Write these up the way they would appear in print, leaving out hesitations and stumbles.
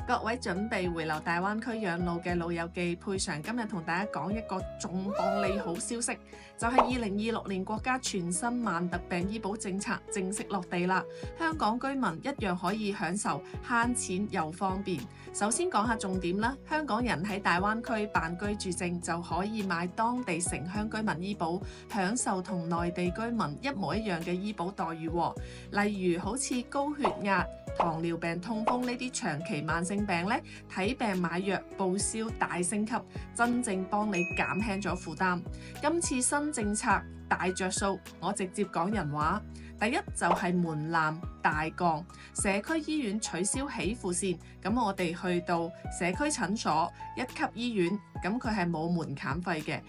各位準備回流大灣區養老嘅老友記，佩常今日同大家講一個重磅利好消息，就係2026年國家全新慢特病醫保政策正式落地啦。香港居民一樣可以享受慳錢又方便。首先講下重點啦，香港人喺大灣區辦居住證就可以買當地城鄉居民醫保，享受同內地居民一模一樣嘅醫保待遇。例如好似高血壓、糖尿病、痛風呢啲長期慢性病咧，睇病買藥報銷大升級，真正幫你減輕咗負擔。今次新政策大着數，我直接講人話。第一就係門檻大降，社區醫院取消起付線，咁我哋去到社區診所、一級醫院，咁佢係冇門檻費嘅。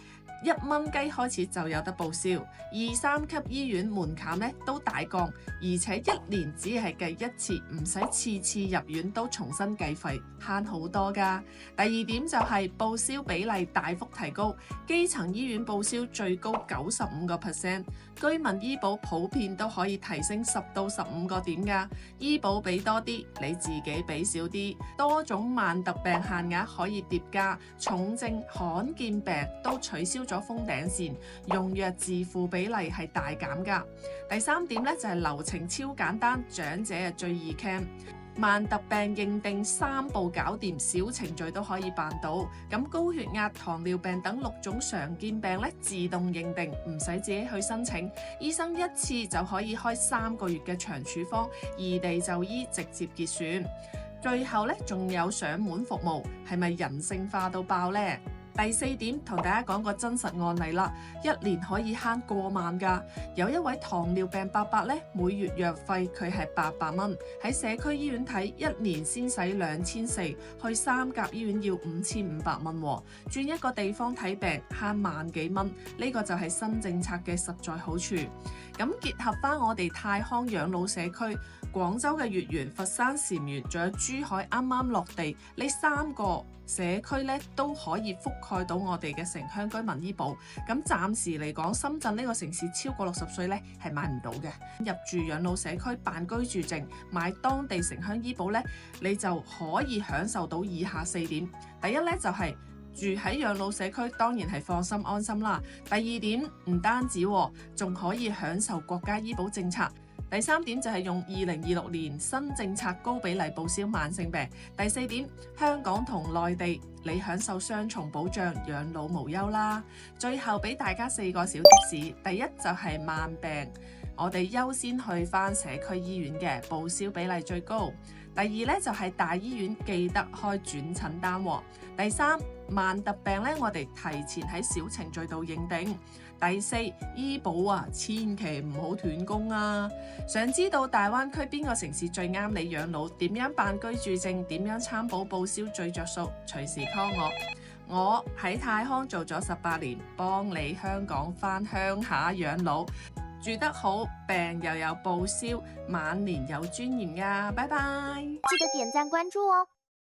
1蚊雞開始就有得報銷，2、3級醫院門檻咧都大降，而且1年只係計一次，唔使次次入院都重新計費，慳好多㗎。第二點就係報銷比例大幅提高，基層醫院報銷最高95%，居民醫保普遍都可以提升10到15個點㗎。醫保俾多啲，你自己俾少啲，多種慢特病限額可以疊加，重症罕見病都取消咗封頂線，用藥自付比例係大減㗎。第三點咧就係流程超簡單，長者最易 can。慢特病認定3步搞掂，小程序都可以辦到。咁高血壓、糖尿病等6種常見病咧，自動認定，唔使自己去申請，醫生一次就可以開3個月嘅長處方，異地就醫直接結算。最後咧仲有上門服務，係咪人性化到爆呢？第四點同大家講個真實案例啦，1年可以慳過萬㗎。有一位糖尿病伯伯咧，每月藥費佢係800蚊，喺社區醫院睇1年先使2400，去3甲醫院要5500蚊喎。轉一個地方睇病慳萬幾蚊，呢個就係新政策嘅實在好處。咁結合翻我哋泰康養老社區、廣州嘅月園、佛山禪園，仲有珠海啱啱落地，呢3個社區咧都可以覆蓋到我哋嘅城鄉居民醫保。咁暫時嚟講，深圳呢個城市超過60歲咧係買唔到嘅。入住養老社區辦居住證，買當地城鄉醫保咧，你就可以享受到以下4點。第一咧就係住喺養老社區，當然係放心安心啦。第二點唔單止，仲可以享受國家醫保政策。第三點就係用2026年新政策高比例報銷慢性病。第四點，香港同內地你享受雙重保障，養老無憂啦。最後俾大家4個小貼士，第一就係慢病，我哋優先去返社區醫院嘅，報銷比例最高。第二咧就係大醫院記得開轉診單。第三，慢特病咧我哋提前喺小程序度認定。第四，醫保千祈唔好斷供啊！想知道大灣區邊個城市最啱你養老？點樣辦居住證？點樣參保報銷最着數？隨時 call 我。我喺泰康做咗18年，幫你香港返鄉下養老，住得好，病又有報銷，晚年有尊嚴㗎。拜拜！記得點讚關注哦。